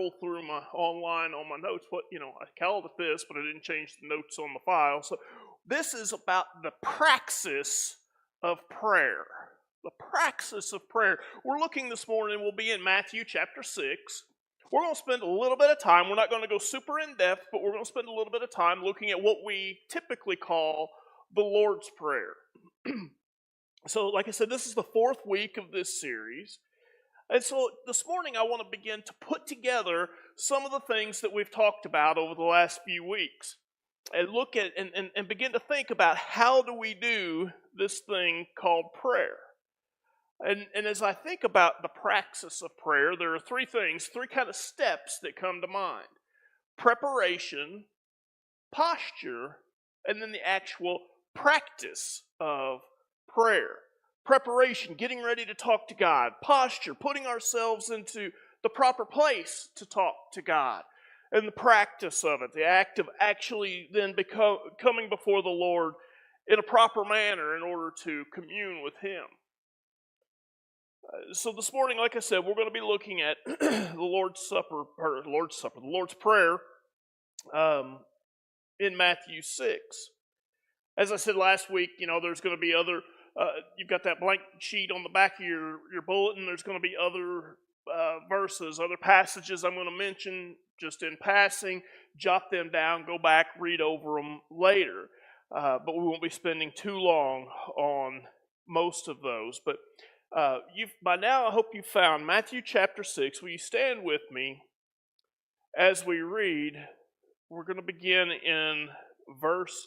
scroll through my online on my notes. I called it this, but I didn't change the notes on the file. So this is about the praxis of prayer. The praxis of prayer. We're looking this morning, we'll be in Matthew chapter 6. We're going to spend a little bit of time. We're not going to go super in depth, but we're going to spend a little bit of time looking at what we typically call the Lord's Prayer. So, like I said, this is the fourth week of this series. And so this morning I want to begin to put together some of the things that we've talked about over the last few weeks. And look at and begin to think about how do we do this thing called prayer. And as I think about the praxis of prayer, there are three kind of steps that come to mind. Preparation, posture, and then the actual practice of prayer. Preparation, getting ready to talk to God. Posture, putting ourselves into the proper place to talk to God. And the practice of it, the act of actually then coming before the Lord in a proper manner in order to commune with Him. So this morning, like I said, we're going to be looking at the Lord's Prayer in Matthew 6. As I said last week, there's going to be other, you've got that blank sheet on the back of your bulletin. There's going to be other verses, other passages I'm going to mention just in passing. Jot them down, go back, read over them later. But we won't be spending too long on most of those. But by now, I hope you've found Matthew chapter 6. Will you stand with me as we read? We're going to begin in verse